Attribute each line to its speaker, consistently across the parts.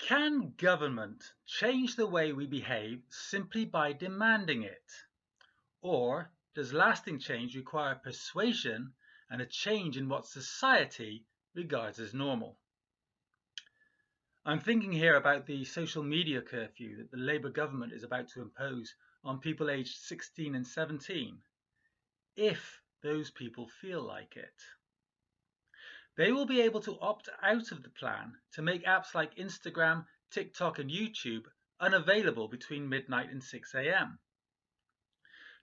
Speaker 1: Can government change the way we behave simply by demanding it? Or does lasting change require persuasion and a change in what society regards as normal? I'm thinking here about the social media curfew that the Labour government is about to impose on people aged 16 and 17, if those people feel like it. They will be able to opt out of the plan to make apps like Instagram, TikTok and YouTube unavailable between midnight and 6 a.m.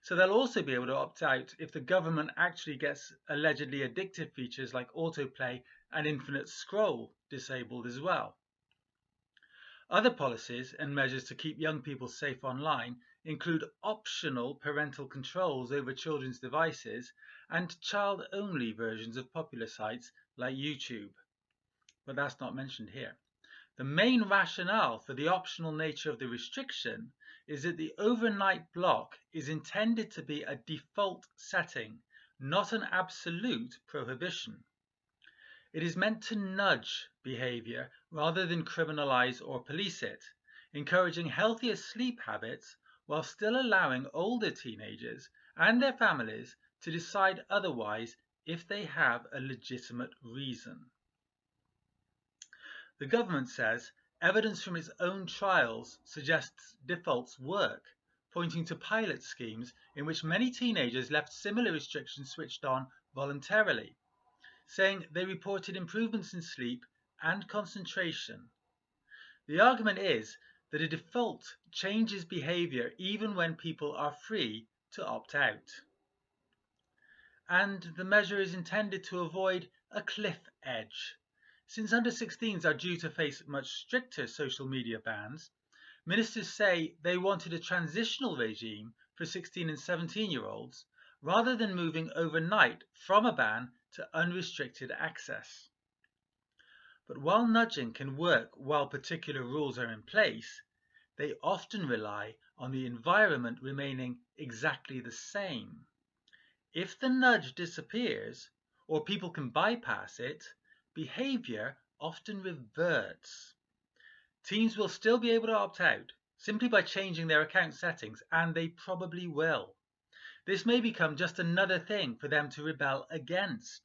Speaker 1: So they'll also be able to opt out if the government actually gets allegedly addictive features like autoplay and infinite scroll disabled as well. Other policies and measures to keep young people safe online include optional parental controls over children's devices and child-only versions of popular sites like YouTube. But that's not mentioned here. The main rationale for the optional nature of the restriction is that the overnight block is intended to be a default setting, not an absolute prohibition. It is meant to nudge behaviour rather than criminalise or police it, encouraging healthier sleep habits while still allowing older teenagers and their families to decide otherwise if they have a legitimate reason. The government says evidence from its own trials suggests defaults work, pointing to pilot schemes in which many teenagers left similar restrictions switched on voluntarily, saying they reported improvements in sleep and concentration. The argument is that a default changes behaviour even when people are free to opt out. And the measure is intended to avoid a cliff edge. Since under 16s are due to face much stricter social media bans, ministers say they wanted a transitional regime for 16 and 17-year-olds rather than moving overnight from a ban to unrestricted access. But while nudging can work while particular rules are in place, they often rely on the environment remaining exactly the same. If the nudge disappears, or people can bypass it, behaviour often reverts. Teens will still be able to opt out simply by changing their account settings, and they probably will. This may become just another thing for them to rebel against.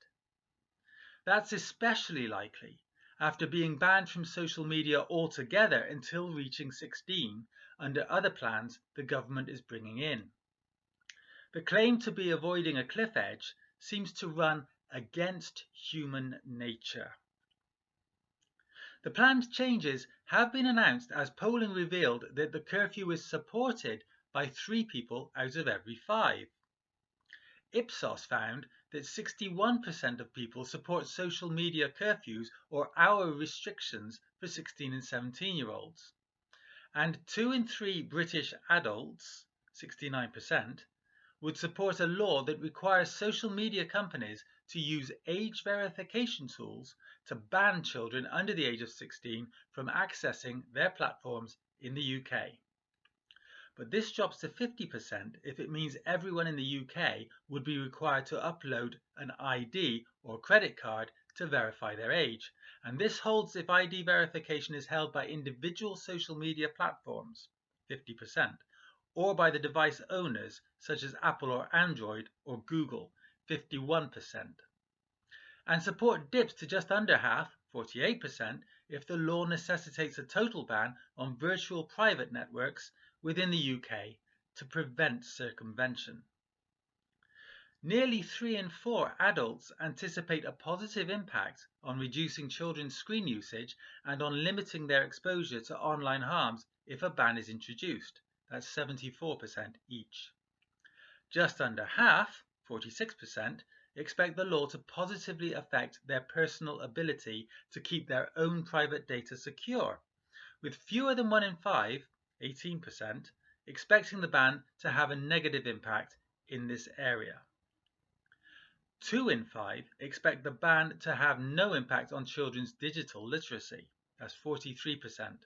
Speaker 1: That's especially likely after being banned from social media altogether until reaching 16 under other plans the government is bringing in. The claim to be avoiding a cliff edge seems to run against human nature. The planned changes have been announced as polling revealed that the curfew is supported by 3 people out of every 5. Ipsos found that 61% of people support social media curfews or hour restrictions for 16 and 17-year-olds. And 2 in 3 British adults, 69%, would support a law that requires social media companies to use age verification tools to ban children under the age of 16 from accessing their platforms in the UK. But this drops to 50% if it means everyone in the UK would be required to upload an ID or credit card to verify their age. And this holds if ID verification is held by individual social media platforms, 50%, or by the device owners such as Apple or Android or Google, 51%. And support dips to just under half, 48%, if the law necessitates a total ban on virtual private networks within the UK to prevent circumvention. Nearly 3 in 4 adults anticipate a positive impact on reducing children's screen usage and on limiting their exposure to online harms if a ban is introduced. That's 74% each. Just under half, 46%, expect the law to positively affect their personal ability to keep their own private data secure, with fewer than 1 in 5, 18%, expecting the ban to have a negative impact in this area. 2 in 5 expect the ban to have no impact on children's digital literacy, that's 43%,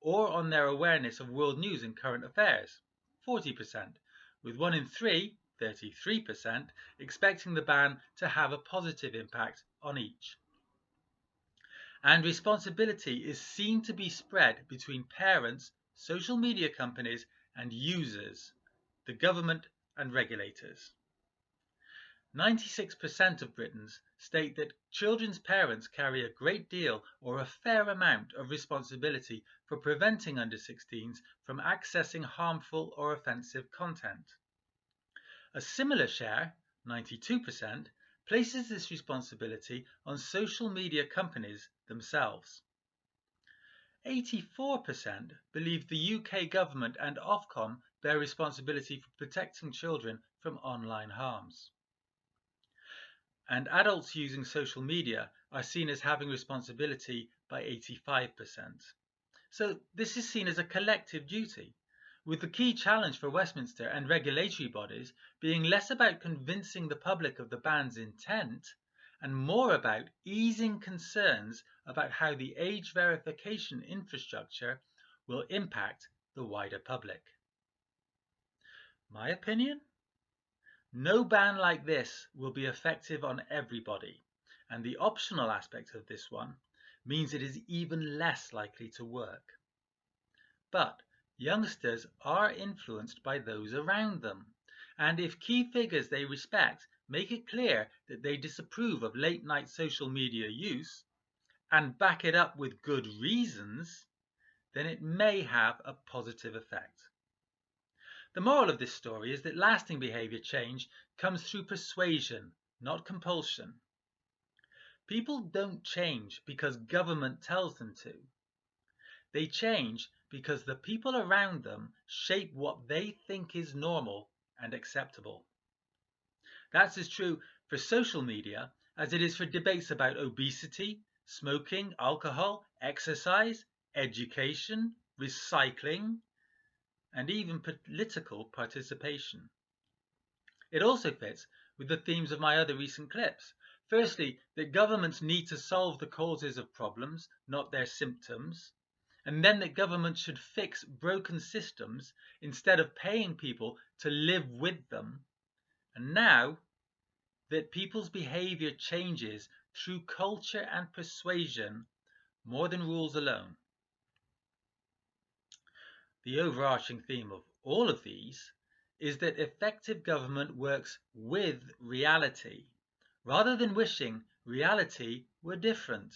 Speaker 1: or on their awareness of world news and current affairs, 40%, with 1 in 3, 33%, expecting the ban to have a positive impact on each. and responsibility is seen to be spread between parents, social media companies, and users, the government and regulators. 96% of Britons state that children's parents carry a great deal or a fair amount of responsibility for preventing under 16s from accessing harmful or offensive content. A similar share, 92%, places this responsibility on social media companies themselves. 84% believe the UK government and Ofcom bear responsibility for protecting children from online harms. And adults using social media are seen as having responsibility by 85%. So this is seen as a collective duty, with the key challenge for Westminster and regulatory bodies being less about convincing the public of the ban's intent and more about easing concerns about how the age verification infrastructure will impact the wider public. My opinion? No ban like this will be effective on everybody, and the optional aspect of this one means it is even less likely to work. But youngsters are influenced by those around them, and if key figures they respect make it clear that they disapprove of late-night social media use and back it up with good reasons, then it may have a positive effect. The moral of this story is that lasting behaviour change comes through persuasion, not compulsion. People don't change because government tells them to. They change because the people around them shape what they think is normal and acceptable. That's as true for social media as it is for debates about obesity, smoking, alcohol, exercise, education, recycling, and even political participation. It also fits with the themes of my other recent clips. Firstly, that governments need to solve the causes of problems, not their symptoms, and then that governments should fix broken systems instead of paying people to live with them, and now that people's behaviour changes through culture and persuasion more than rules alone. The overarching theme of all of these is that effective government works with reality, rather than wishing reality were different.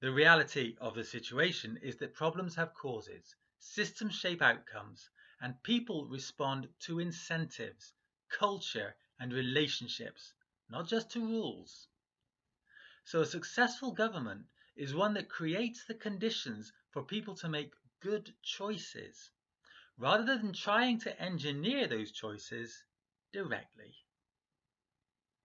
Speaker 1: The reality of the situation is that problems have causes, systems shape outcomes, and people respond to incentives, culture, and relationships, not just to rules. So a successful government is one that creates the conditions for people to make good choices, rather than trying to engineer those choices directly.